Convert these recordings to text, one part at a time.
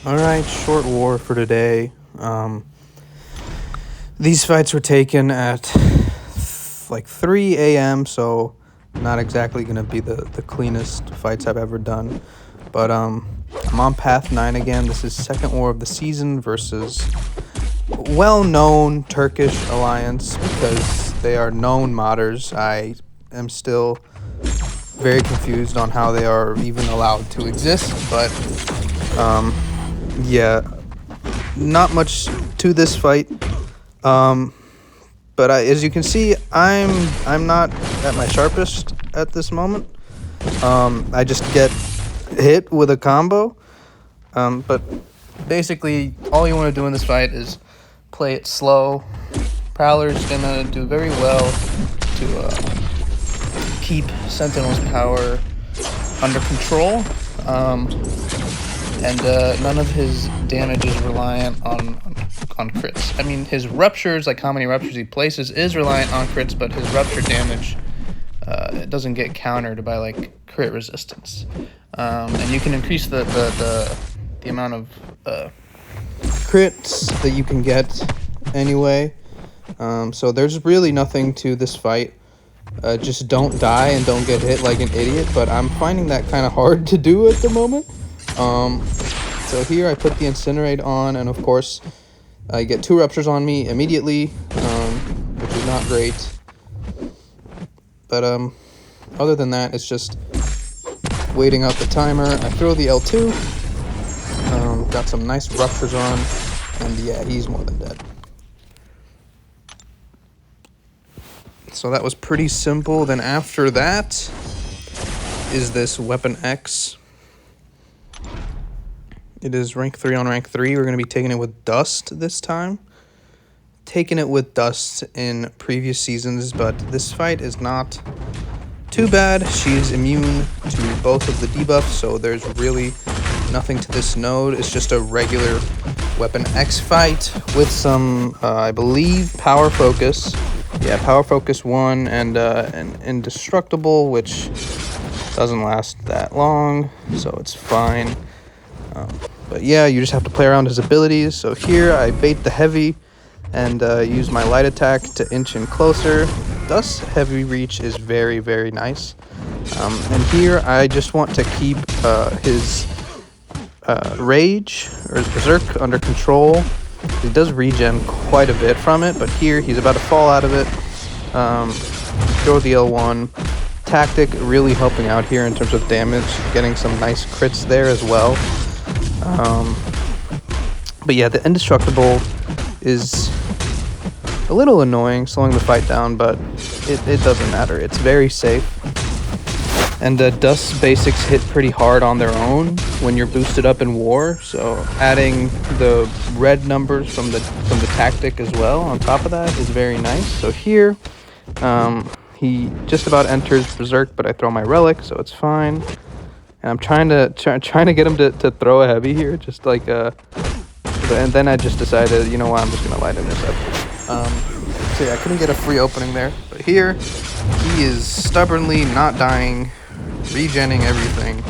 Alright, short war for today. These fights were taken at like 3 a.m., so not exactly going to be the cleanest fights I've ever done. But I'm on Path 9 again. This is second war of the season versus well-known Turkish alliance because they are known modders. I am still very confused on how they are even allowed to exist, but yeah, not much to this fight. But as you can see, I'm not at my sharpest at this moment. I just get hit with a combo. But basically, all you want to do in this fight is play it slow. Prowler's gonna do very well to keep Sentinel's power under control. And none of his damage is reliant on crits. I mean, his ruptures, like how many ruptures he places, is reliant on crits, but his rupture damage it doesn't get countered by like crit resistance. And you can increase the amount of crits that you can get anyway. So there's really nothing to this fight. Just don't die and don't get hit like an idiot, but I'm finding that kind of hard to do at the moment. So here I put the Incinerate on, and of course I get 2 ruptures on me immediately, which is not great. But other than that, it's just waiting out the timer. I throw the L2, got some nice ruptures on, and yeah, he's more than dead. So that was pretty simple. Then after that is this Weapon X. It is rank 3 on rank 3. We're going to be taking it with Dust this time. Taken it with Dust in previous seasons, but this fight is not too bad. She's immune to both of the debuffs, so there's really nothing to this node. It's just a regular Weapon X fight with some, I believe, Power Focus. Yeah, Power Focus 1 and an Indestructible, which doesn't last that long, so it's fine. But yeah, you just have to play around his abilities. So here I bait the heavy and use my light attack to inch in closer. Thus, heavy reach is very, very nice. And here I just want to keep his rage or his berserk under control. He does regen quite a bit from it, but here he's about to fall out of it. Throw the L1. Tactic really helping out here in terms of damage, getting some nice crits there as well. But yeah, the Indestructible is a little annoying, slowing the fight down, but it doesn't matter. It's very safe. And Dust basics hit pretty hard on their own when you're boosted up in war, so adding the red numbers from the tactic as well on top of that is very nice. So here, he just about enters Berserk, but I throw my Relic, so it's fine. And I'm trying to get him to throw a heavy here, just like and then I just decided, you know what, I'm just gonna light intercept. So yeah, I couldn't get a free opening there, but here he is stubbornly not dying, regenning everything.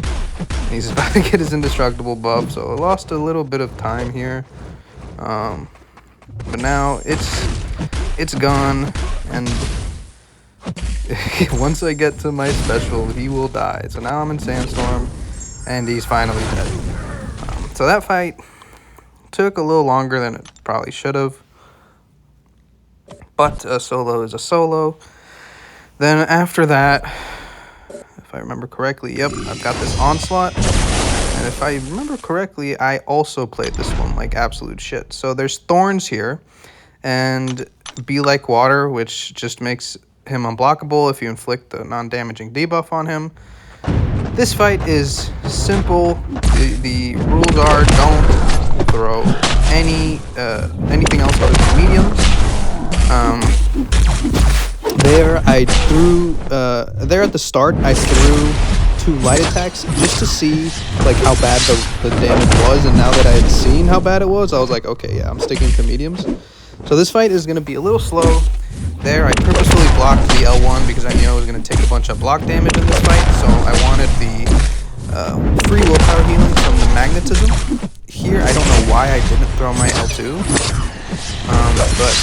And he's about to get his Indestructible buff, so I lost a little bit of time here. But now it's gone, and once I get to my special, he will die. So now I'm in Sandstorm, and he's finally dead. So that fight took a little longer than it probably should have, but a solo is a solo. Then after that, if I remember correctly, yep, I've got this Onslaught, and if I remember correctly, I also played this one like absolute shit. So there's Thorns here, and Be Like Water, which just makes him unblockable if you inflict the non-damaging debuff on him. This fight is simple. The rules are don't throw anything else other than mediums. There at the start I threw 2 light attacks just to see like how bad the damage was, and now that I had seen how bad it was, I was like, okay, yeah, I'm sticking to mediums. So this fight is going to be a little slow. There, I purposefully blocked the L1 because I knew I was going to take a bunch of block damage in this fight, so I wanted the free willpower healing from the magnetism. Here, throw my L2. But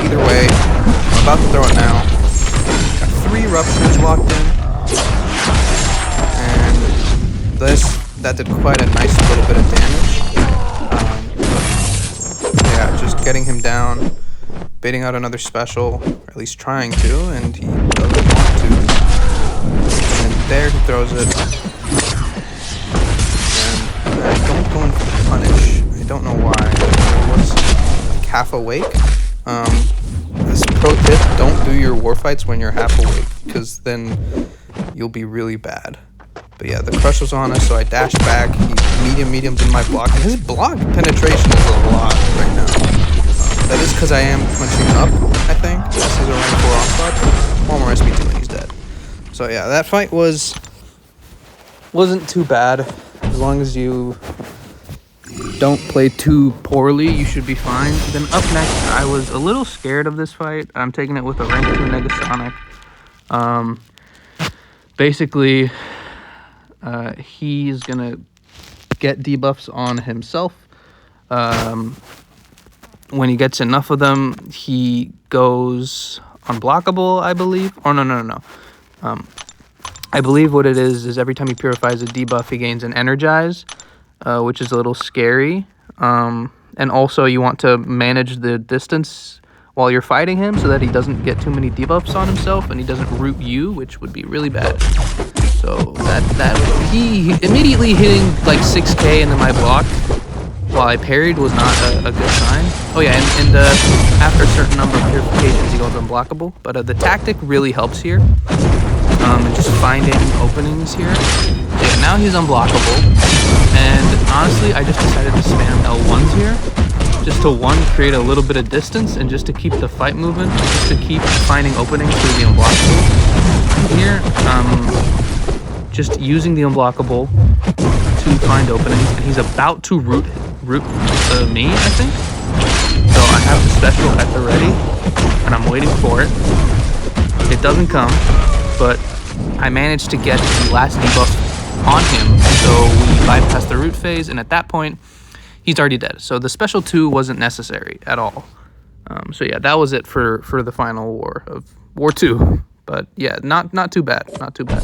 either way, I'm about to throw it now. Got 3 ruptures locked in. And that did quite a nice little bit of damage. Yeah, just getting him down, baiting out another special, or at least trying to, and he doesn't want to. And there he throws it. And I don't go in for the punish. I don't know why. I was like half awake. This pro tip, don't do your war fights when you're half awake, because then you'll be really bad. But yeah, the crush was on us, so I dashed back. He mediums in my block. And his block penetration is a lot right now. That is because I am punching up, I think. This is a rank 4 onslaught. One more SP2 and he's dead. So yeah, that fight wasn't too bad. As long as you don't play too poorly, you should be fine. Then up next, I was a little scared of this fight. I'm taking it with a rank 2 Negasonic. Basically, he's gonna get debuffs on himself. When he gets enough of them, he goes unblockable, I believe. Oh, no. I believe what it is every time he purifies a debuff, he gains an energize, which is a little scary. And also you want to manage the distance while you're fighting him so that he doesn't get too many debuffs on himself and he doesn't root you, which would be really bad. So that he immediately hitting like 6k into my block while I parried was not a good sign. Oh yeah, and after a certain number of purifications, he goes unblockable. But the tactic really helps here. And just finding openings here. So yeah, now he's unblockable. And honestly, I just decided to spam L1s here. Just to, one, create a little bit of distance, and just to keep the fight moving, just to keep finding openings through the unblockable. Here, just using the unblockable to find openings, and he's about to root me, I think. So I have the special at the ready, and I'm waiting for it. It doesn't come, but I managed to get the last debuff on him, so we bypassed the root phase, and at that point, he's already dead. So the special 2 wasn't necessary at all. So yeah, that was it for the final war of War 2. But yeah, not too bad, not too bad.